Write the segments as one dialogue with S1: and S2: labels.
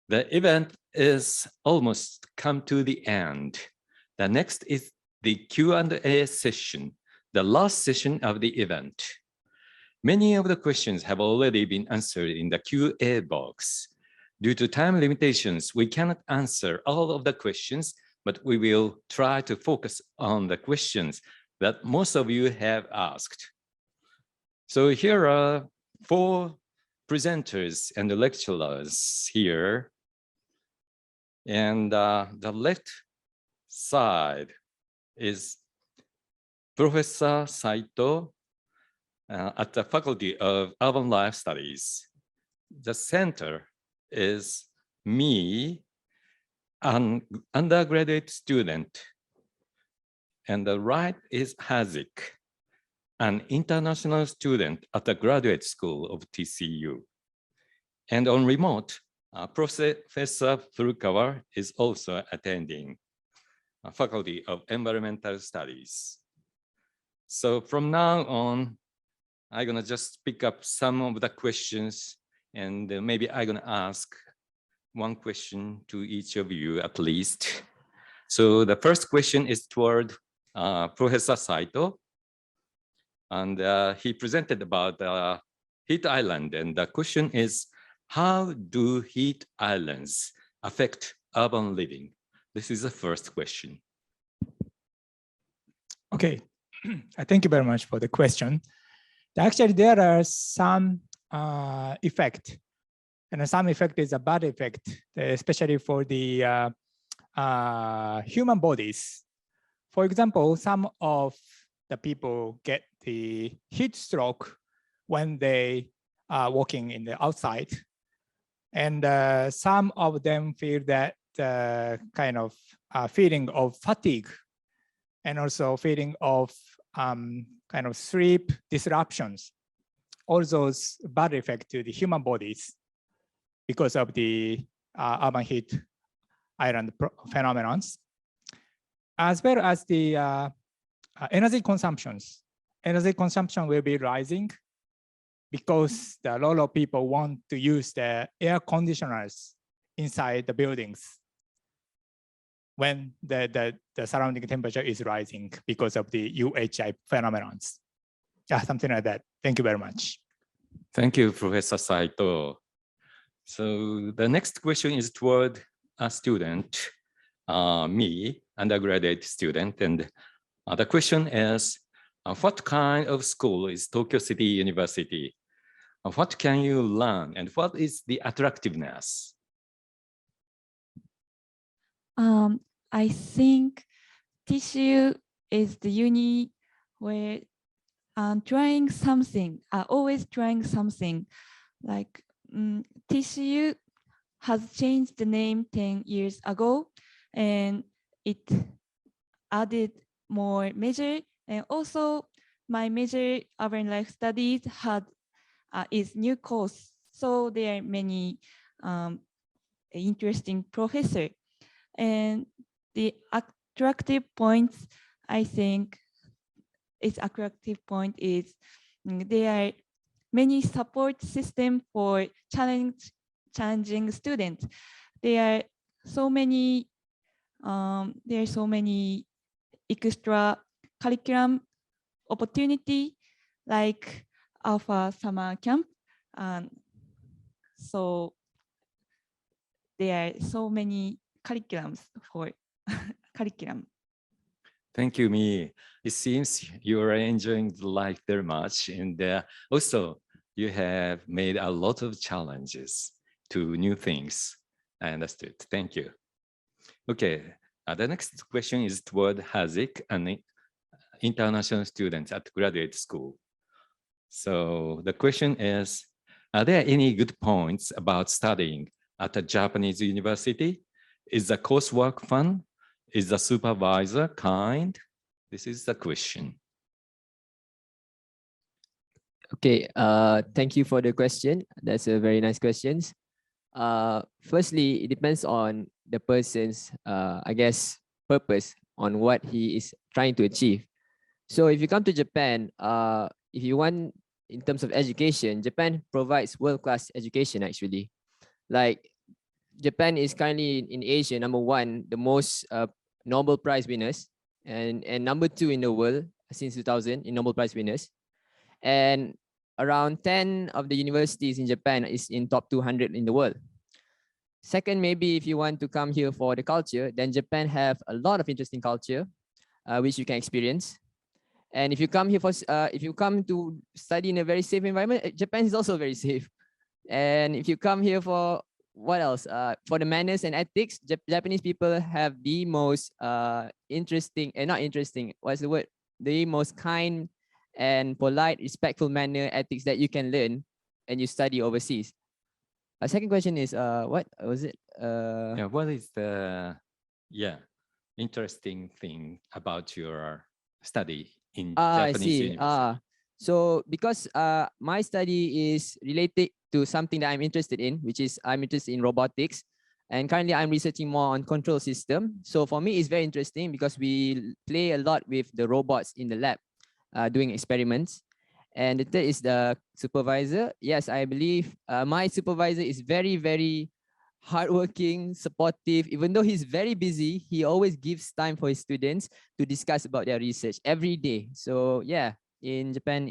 S1: The event is almost come to the end. The next is the Q&A session, the last session of the event. Many of the questions have already been answered in the QA box. Due to time limitations, we cannot answer all of the questions, but we will try to focus on the questions that most of you have asked. So here are 4 presenters and the lecturers here. And the left side is Professor Saito at the Faculty of Urban Life Studies. The center is me, an undergraduate student. And the right is Hazik, an international student at the graduate school of TCU. And on remote, Professor Furukawa is also attending Faculty of Environmental Studies. So from now on, I'm gonna just pick up some of the questions, and maybe I'm gonna ask one question to each of you at least. So the first question is toward Professor Saito, and he presented about heat island, and the question is, how do heat islands affect urban living? This is the first question.
S2: Okay, thank you very much for the question. Actually, there are some effect, and some effect is a bad effect, especially for the human bodies. For example, some of the people get the heat stroke when they are walking in the outside, and some of them feel that kind of feeling of fatigue, and also feeling of kind of sleep disruptions. All those bad effects to the human bodies because of the urban heat island phenomenon, as well as the energy consumptions. Energy consumption will be rising because a lot of people want to use the air conditioners inside the buildings when the surrounding temperature is rising because of the UHI phenomenon. Yeah, something like that. Thank you very much.
S1: Thank you, Professor Saito. So the next question is toward a student, me, undergraduate student. And the question is, what kind of school is Tokyo City University? What can you learn, and what is the attractiveness?
S3: I think TCU is the uni where trying something, always trying something. Like TCU has changed the name 10 years ago, and it added more major, and also my major urban life studies is new course, so there are many interesting professors. And the attractive points, I think its attractive point is there are many support systems for challenging students. There are so many extra curriculum opportunity like Alpha Summer Camp. So there are so many curriculums for curriculum.
S1: Thank you, Mi. It seems you are enjoying the life very much, and also you have made a lot of challenges to new things. I understood. Thank you. Okay, the next question is toward Hazik, an international student at graduate school. So the question is, are there any good points about studying at a Japanese university? Is the coursework fun? Is the supervisor kind? This is the question.
S4: Okay, thank you for the question. That's a very nice question. Firstly, it depends on the person's, I guess, purpose on what he is trying to achieve. So if you come to Japan, if you want, in terms of education, Japan provides world-class education actually. Like Japan is currently in Asia, #1, the most Nobel Prize winners, and #2 in the world since 2000 in Nobel Prize winners. And around 10 of the universities in Japan is in top 200 in the world. Second, maybe if you want to come here for the culture, then Japan have a lot of interesting culture, which you can experience. And if you come here if you come to study in a very safe environment, Japan is also very safe. And if you come here for what else? For the manners and ethics, Japanese people have the most interesting, and not interesting, what's the word? The most kind and polite, respectful manner ethics that you can learn and you study overseas. Second question is, what was it?
S1: Yeah, what is the interesting thing about your study in
S4: I
S1: Japanese
S4: see.
S1: university?
S4: So because my study is related to something that I'm interested in, which is I'm interested in robotics. And currently I'm researching more on control system. So for me, it's very interesting because we play a lot with the robots in the lab, doing experiments. And the third is the supervisor. Yes, I believe my supervisor is very, very hardworking, supportive. Even though he's very busy, he always gives time for his students to discuss about their research every day. So yeah, in Japan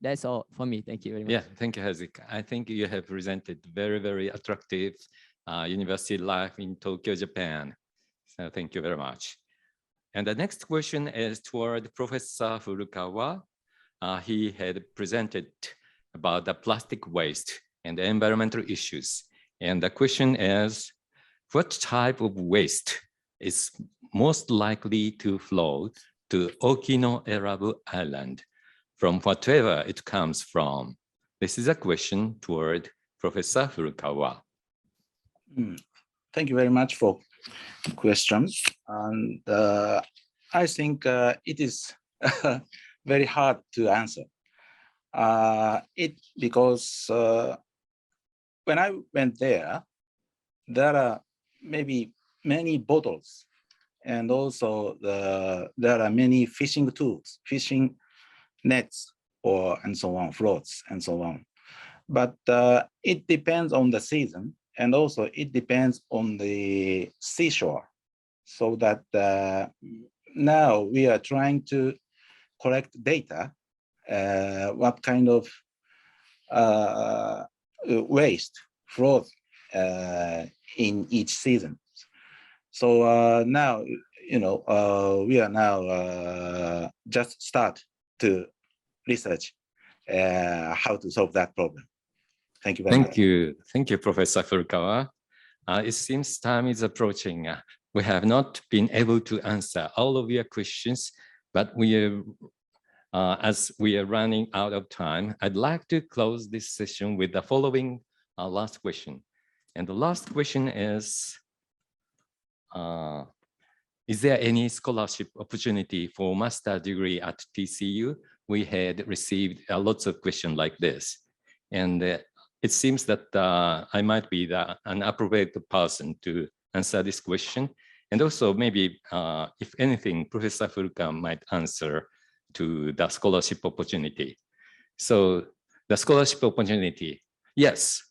S4: that's all for me. Thank you very much.
S1: Yeah, thank you, Hazik. I think you have presented very, very attractive university life in Tokyo, Japan. So thank you very much. And the next question is toward Professor Furukawa. He had presented about the plastic waste and the environmental issues. And the question is, what type of waste is most likely to flow to Okino-Erabu Island from whatever it comes from? This is a question toward Professor Furukawa.
S5: Thank you very much for the question. And I think it is very hard to answer. Because when I went there are maybe many bottles, and also there are many fishing tools, fishing nets, and so on, floats, and so on. But it depends on the season, and also it depends on the seashore. So that now we are trying to collect data, what kind of waste flows in each season. So now, we are now just start to research how to solve that problem. Thank you very much.
S1: Thank you, Professor Furukawa. It seems time is approaching. We have not been able to answer all of your questions, but as we are running out of time, I'd like to close this session with the following last question. And the last question is there any scholarship opportunity for master degree at TCU? We had received lots of questions like this. And it seems that I might be an appropriate person to answer this question. And also maybe, if anything, Professor Furukawa might answer to the scholarship opportunity. So the scholarship opportunity, yes,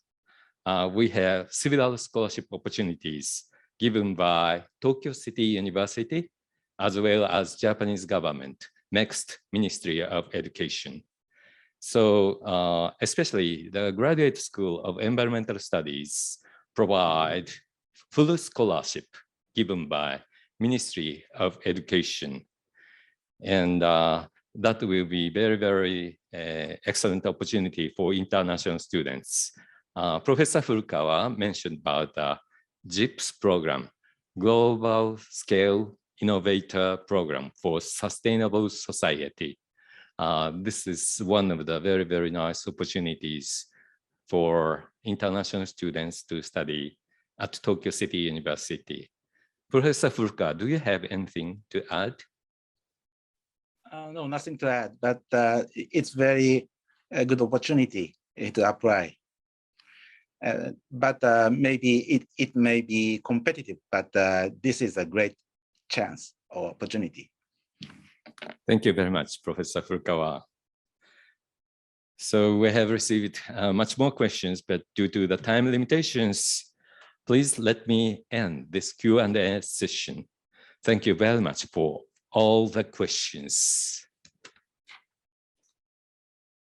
S1: we have several scholarship opportunities given by Tokyo City University, as well as Japanese government, next Ministry of Education. So especially the Graduate School of Environmental Studies provide full scholarship given by Ministry of Education. And that will be very, very excellent opportunity for international students. Professor Furukawa mentioned about the GIPS program, Global Scale Innovator Program for Sustainable Society. This is one of the very, very nice opportunities for international students to study at Tokyo City University. Professor Furukawa, do you have anything to add?
S5: No, nothing to add, but it's very good opportunity to apply. But maybe it may be competitive, but this is a great chance or opportunity.
S1: Thank you very much, Professor Furukawa. So we have received much more questions, but due to the time limitations, please let me end this Q&A session. Thank you very much for all the questions.